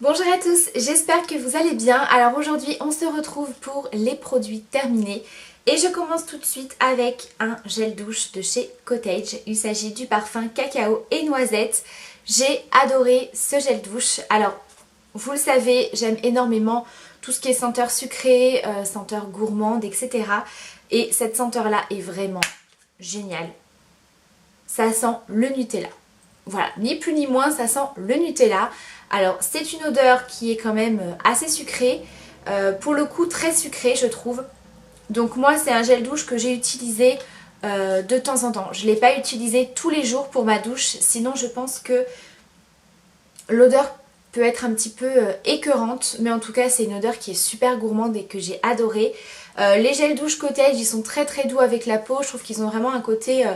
Bonjour à tous, j'espère que vous allez bien. Alors aujourd'hui on se retrouve pour les produits terminés et je commence tout de suite avec un gel douche de chez Cottage. Il s'agit du parfum cacao et noisette. J'ai adoré ce gel douche. Alors vous le savez, j'aime énormément tout ce qui est senteur sucrée, senteur gourmande, etc. Et cette senteur là est vraiment géniale. Ça sent le Nutella. Voilà, ni plus ni moins, ça sent le Nutella. Alors c'est une odeur qui est quand même assez sucrée, pour le coup très sucrée je trouve. Donc moi c'est un gel douche que j'ai utilisé de temps en temps. Je ne l'ai pas utilisé tous les jours pour ma douche, sinon je pense que l'odeur peut être un petit peu écœurante. Mais en tout cas c'est une odeur qui est super gourmande et que j'ai adoré. Les gels douche Cottage ils sont très doux avec la peau. Je trouve qu'ils ont vraiment un côté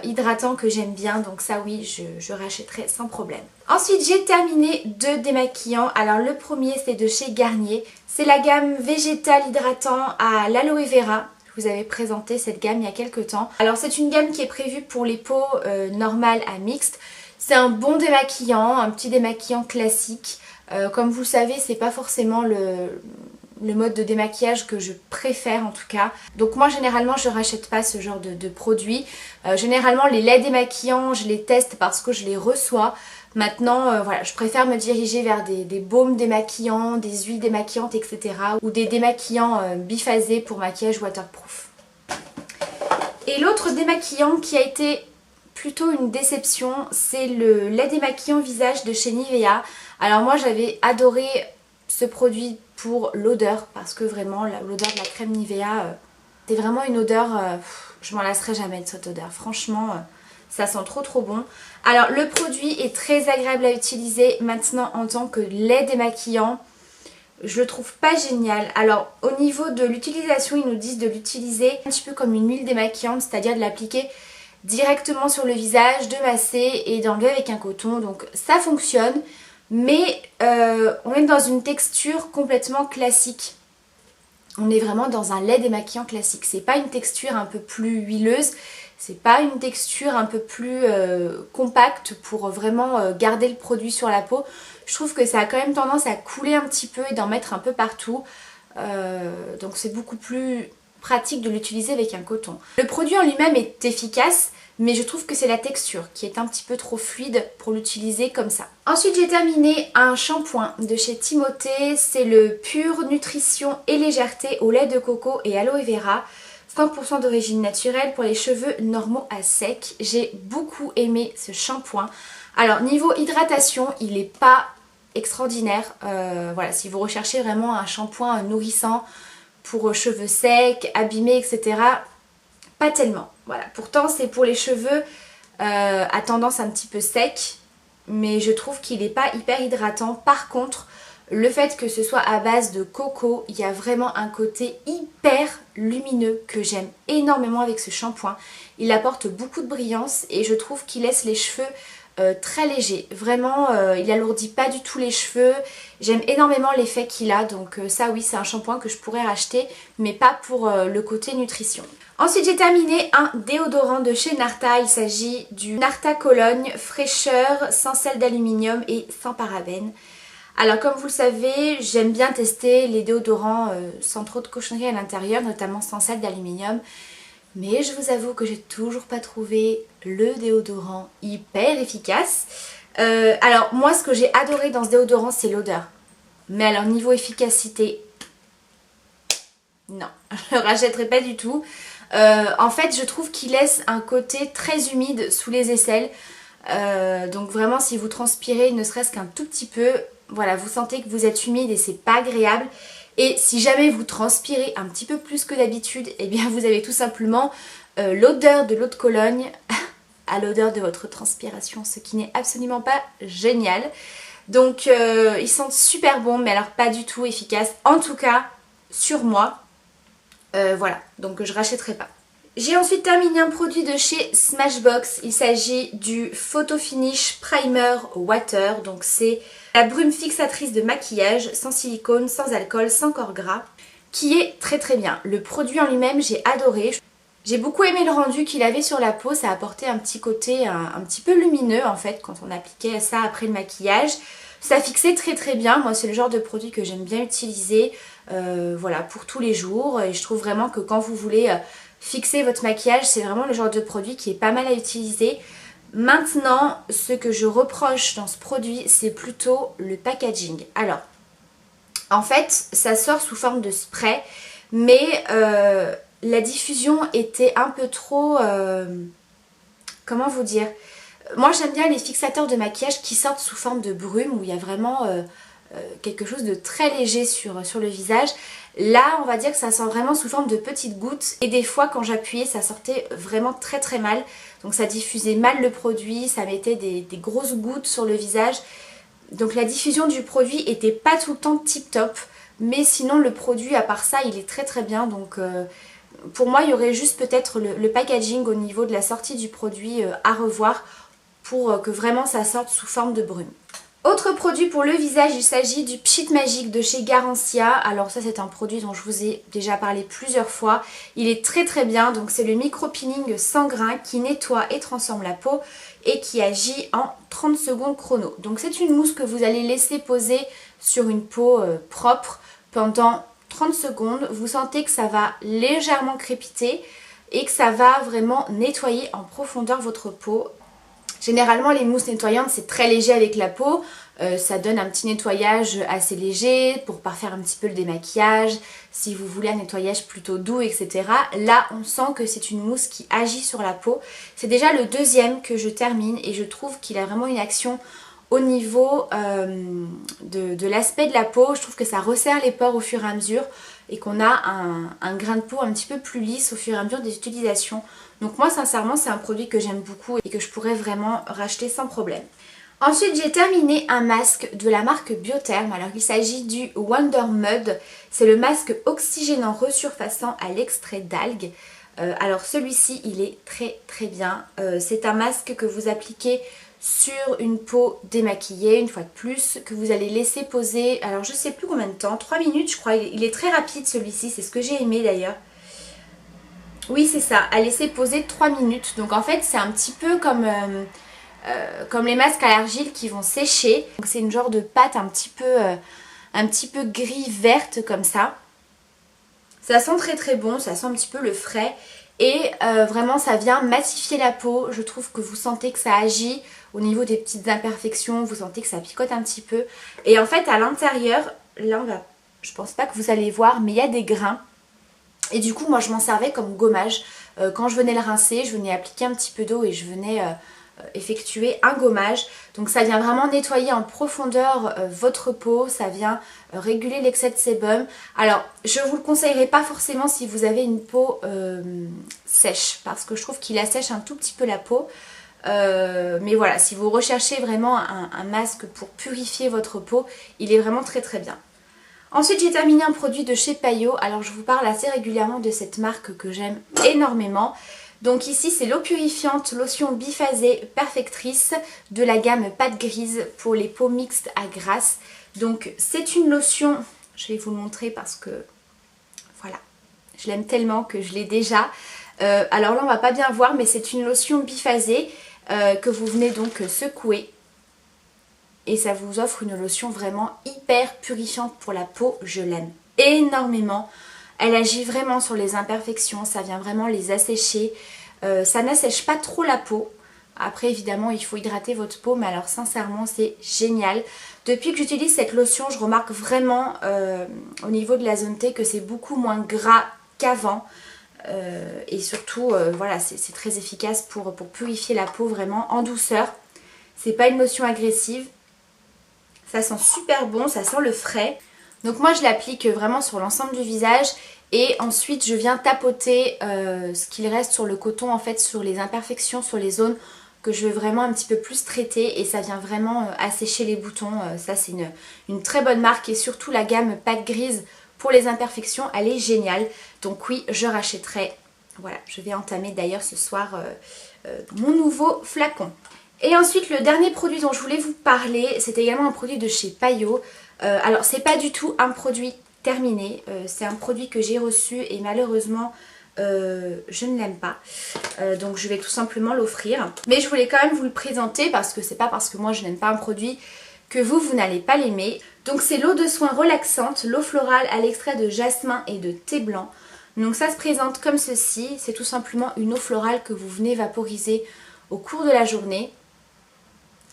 hydratant que j'aime bien. Donc ça oui je rachèterai sans problème. Ensuite j'ai terminé deux démaquillants. Alors le premier c'est de chez Garnier. C'est la gamme végétal hydratant à l'aloe vera. Je vous avais présenté cette gamme il y a quelques temps. Alors c'est une gamme qui est prévue pour les peaux normales à mixtes. C'est un bon démaquillant, un petit démaquillant classique. Comme vous le savez c'est pas forcément le mode de démaquillage que je préfère en tout cas. Donc moi généralement je rachète pas ce genre de produits. Généralement les laits démaquillants je les teste parce que je les reçois. Maintenant voilà, je préfère me diriger vers des baumes démaquillants, des huiles démaquillantes, etc. Ou des démaquillants biphasés pour maquillage waterproof. Et l'autre démaquillant qui a été plutôt une déception, c'est le lait démaquillant visage de chez Nivea. Alors moi j'avais adoré ce produit pour l'odeur, parce que vraiment l'odeur de la crème Nivea, c'est vraiment une odeur, je m'en lasserai jamais de cette odeur. Franchement, ça sent trop bon. Alors le produit est très agréable à utiliser maintenant en tant que lait démaquillant. Je le trouve pas génial. Alors au niveau de l'utilisation, ils nous disent de l'utiliser un petit peu comme une huile démaquillante, c'est-à-dire de l'appliquer directement sur le visage, de masser et d'enlever avec un coton. Donc ça fonctionne. Mais on est dans une texture complètement classique. On est vraiment dans un lait démaquillant classique. C'est pas une texture un peu plus huileuse. C'est pas une texture un peu plus compacte pour vraiment garder le produit sur la peau. Je trouve que ça a quand même tendance à couler un petit peu et d'en mettre un peu partout. Donc c'est beaucoup plus pratique de l'utiliser avec un coton. Le produit en lui-même est efficace, mais je trouve que c'est la texture qui est un petit peu trop fluide pour l'utiliser comme ça. Ensuite j'ai terminé un shampoing de chez Timothée. C'est le Pure Nutrition et Légèreté au lait de coco et aloe vera. 100% d'origine naturelle pour les cheveux normaux à sec. J'ai beaucoup aimé ce shampoing. Alors niveau hydratation, il n'est pas extraordinaire. Voilà, si vous recherchez vraiment un shampoing nourrissant pour cheveux secs, abîmés, etc. Pas tellement. Voilà. Pourtant c'est pour les cheveux à tendance un petit peu sec, mais je trouve qu'il n'est pas hyper hydratant. Par contre, le fait que ce soit à base de coco, il y a vraiment un côté hyper lumineux que j'aime énormément avec ce shampoing. Il apporte beaucoup de brillance et je trouve qu'il laisse les cheveux très légers. Vraiment, il alourdit pas du tout les cheveux. J'aime énormément l'effet qu'il a, donc ça oui, c'est un shampoing que je pourrais racheter, mais pas pour le côté nutrition. Ensuite j'ai terminé un déodorant de chez Narta. Il s'agit du Narta Cologne fraîcheur sans sel d'aluminium et sans parabènes. Alors comme vous le savez, j'aime bien tester les déodorants sans trop de cochonneries à l'intérieur, notamment sans sel d'aluminium. Mais je vous avoue que j'ai toujours pas trouvé le déodorant hyper efficace. Alors moi ce que j'ai adoré dans ce déodorant c'est l'odeur. Mais alors niveau efficacité, non, je le rachèterai pas du tout. En fait je trouve qu'il laisse un côté très humide sous les aisselles. Donc vraiment si vous transpirez ne serait-ce qu'un tout petit peu, voilà, vous sentez que vous êtes humide et c'est pas agréable. Et si jamais vous transpirez un petit peu plus que d'habitude, eh bien vous avez tout simplement l'odeur de l'eau de Cologne à l'odeur de votre transpiration, ce qui n'est absolument pas génial. Donc ils sentent super bon, mais alors pas du tout efficace, en tout cas sur moi. Voilà, donc je rachèterai pas. J'ai ensuite terminé un produit de chez Smashbox. Il s'agit du Photo Finish Primer Water. Donc c'est la brume fixatrice de maquillage sans silicone, sans alcool, sans corps gras, qui est très bien. Le produit en lui-même j'ai adoré. J'ai beaucoup aimé le rendu qu'il avait sur la peau. Ça apportait un petit côté un petit peu lumineux en fait quand on appliquait ça après le maquillage. Ça fixait très très bien, moi c'est le genre de produit que j'aime bien utiliser voilà, pour tous les jours. Et je trouve vraiment que quand vous voulez fixer votre maquillage, c'est vraiment le genre de produit qui est pas mal à utiliser. Maintenant, ce que je reproche dans ce produit, c'est plutôt le packaging. Alors, en fait, ça sort sous forme de spray, mais la diffusion était un peu trop... comment vous dire? Moi j'aime bien les fixateurs de maquillage qui sortent sous forme de brume, où il y a vraiment quelque chose de très léger sur le visage. Là on va dire que ça sort vraiment sous forme de petites gouttes, et des fois quand j'appuyais ça sortait vraiment très très mal. Donc ça diffusait mal le produit, ça mettait des grosses gouttes sur le visage. Donc la diffusion du produit était pas tout le temps tip top, mais sinon le produit à part ça il est très très bien. Donc pour moi il y aurait juste peut-être le packaging au niveau de la sortie du produit à revoir, pour que vraiment ça sorte sous forme de brume. Autre produit pour le visage, il s'agit du Pchit Magique de chez Garancia. Alors ça c'est un produit dont je vous ai déjà parlé plusieurs fois. Il est très très bien, donc c'est le micro peeling sans grains qui nettoie et transforme la peau et qui agit en 30 secondes chrono. Donc c'est une mousse que vous allez laisser poser sur une peau propre pendant 30 secondes. Vous sentez que ça va légèrement crépiter et que ça va vraiment nettoyer en profondeur votre peau. Généralement les mousses nettoyantes c'est très léger avec la peau, ça donne un petit nettoyage assez léger pour parfaire un petit peu le démaquillage, si vous voulez un nettoyage plutôt doux etc. Là on sent que c'est une mousse qui agit sur la peau. C'est déjà le deuxième que je termine et je trouve qu'il a vraiment une action au niveau de l'aspect de la peau. Je trouve que ça resserre les pores au fur et à mesure et qu'on a un grain de peau un petit peu plus lisse au fur et à mesure des utilisations. Donc moi sincèrement c'est un produit que j'aime beaucoup et que je pourrais vraiment racheter sans problème. Ensuite j'ai terminé un masque de la marque Biotherm. Alors il s'agit du Wonder Mud. C'est le masque oxygénant resurfaçant à l'extrait d'algues. Alors celui-ci il est très très bien. C'est un masque que vous appliquez sur une peau démaquillée, une fois de plus, que vous allez laisser poser, alors je sais plus combien de temps, 3 minutes je crois, il est très rapide celui-ci, c'est ce que j'ai aimé d'ailleurs. Oui c'est ça, à laisser poser 3 minutes, donc en fait c'est un petit peu comme les masques à l'argile qui vont sécher. C'est une genre de pâte un petit peu gris verte comme ça. Ça sent très très bon, ça sent un petit peu le frais. Et vraiment ça vient matifier la peau. Je trouve que vous sentez que ça agit au niveau des petites imperfections. Vous sentez que ça picote un petit peu. Et en fait à l'intérieur, là je pense pas que vous allez voir, mais il y a des grains. Et du coup moi je m'en servais comme gommage. Quand je venais le rincer, je venais appliquer un petit peu d'eau et je venais effectuer un gommage. Donc ça vient vraiment nettoyer en profondeur votre peau, ça vient réguler l'excès de sébum. Alors je vous le conseillerais pas forcément si vous avez une peau sèche, parce que je trouve qu'il assèche un tout petit peu la peau. Mais voilà, si vous recherchez vraiment un masque pour purifier votre peau, il est vraiment très très bien. Ensuite j'ai terminé un produit de chez Paillot. Alors je vous parle assez régulièrement de cette marque que j'aime énormément. Donc ici c'est l'eau purifiante lotion biphasée perfectrice de la gamme pâte grise pour les peaux mixtes à grasse. Donc c'est une lotion, je vais vous le montrer parce que voilà, je l'aime tellement que je l'ai déjà. Alors là on va pas bien voir, mais c'est une lotion biphasée que vous venez donc secouer. Et ça vous offre une lotion vraiment hyper purifiante pour la peau, je l'aime énormément. Elle agit vraiment sur les imperfections, ça vient vraiment les assécher. Ça n'assèche pas trop la peau. Après évidemment il faut hydrater votre peau, mais alors sincèrement c'est génial. Depuis que j'utilise cette lotion, je remarque vraiment au niveau de la zone T que c'est beaucoup moins gras qu'avant. Et surtout voilà, c'est très efficace pour purifier la peau vraiment en douceur. C'est pas une lotion agressive. Ça sent super bon, ça sent le frais. Donc moi je l'applique vraiment sur l'ensemble du visage. Et ensuite je viens tapoter ce qu'il reste sur le coton, en fait sur les imperfections, sur les zones que je veux vraiment un petit peu plus traiter. Et ça vient vraiment assécher les boutons. Ça c'est une très bonne marque, et surtout la gamme pâte grise pour les imperfections, elle est géniale. Donc oui, je rachèterai. Voilà, je vais entamer d'ailleurs ce soir mon nouveau flacon. Et ensuite le dernier produit dont je voulais vous parler, c'est également un produit de chez Paillot. Alors c'est pas du tout un produit terminé, c'est un produit que j'ai reçu et malheureusement je ne l'aime pas. Donc je vais tout simplement l'offrir. Mais je voulais quand même vous le présenter parce que c'est pas parce que moi je n'aime pas un produit que vous n'allez pas l'aimer. Donc c'est l'eau de soin relaxante, l'eau florale à l'extrait de jasmin et de thé blanc. Donc ça se présente comme ceci, c'est tout simplement une eau florale que vous venez vaporiser au cours de la journée.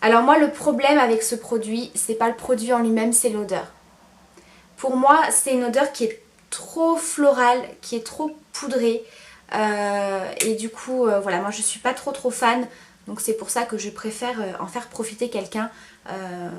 Alors moi le problème avec ce produit, c'est pas le produit en lui-même, c'est l'odeur. Pour moi c'est une odeur qui est trop florale, qui est trop poudrée. Et du coup voilà, moi je suis pas trop fan. Donc c'est pour ça que je préfère en faire profiter quelqu'un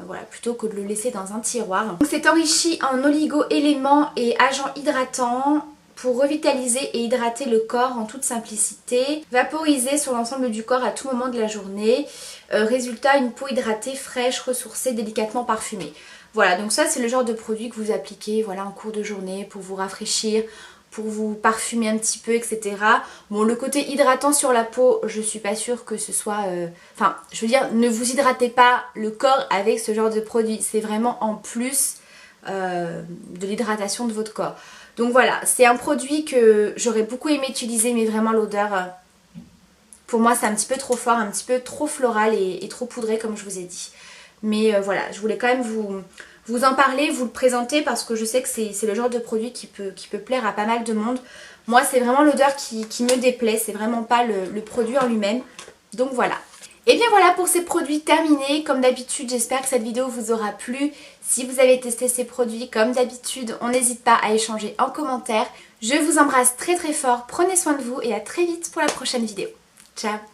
voilà, plutôt que de le laisser dans un tiroir. C'est enrichi en oligo-éléments et agents hydratants pour revitaliser et hydrater le corps en toute simplicité. Vaporiser sur l'ensemble du corps à tout moment de la journée. Résultat, une peau hydratée, fraîche, ressourcée, délicatement parfumée. Voilà, donc ça c'est le genre de produit que vous appliquez voilà, en cours de journée pour vous rafraîchir, pour vous parfumer un petit peu, etc. Bon, le côté hydratant sur la peau, je suis pas sûre que ce soit... Enfin, je veux dire, ne vous hydratez pas le corps avec ce genre de produit. C'est vraiment en plus de l'hydratation de votre corps. Donc voilà, c'est un produit que j'aurais beaucoup aimé utiliser, mais vraiment l'odeur... pour moi, c'est un petit peu trop fort, un petit peu trop floral et trop poudré, comme je vous ai dit. Mais voilà, je voulais quand même vous en parler, vous le présenter parce que je sais que c'est le genre de produit qui peut plaire à pas mal de monde. Moi c'est vraiment l'odeur qui me déplaît, c'est vraiment pas le produit en lui-même. Donc voilà. Et bien voilà pour ces produits terminés. Comme d'habitude j'espère que cette vidéo vous aura plu. Si vous avez testé ces produits comme d'habitude, on n'hésite pas à échanger en commentaire. Je vous embrasse très fort, prenez soin de vous et à très vite pour la prochaine vidéo. Ciao!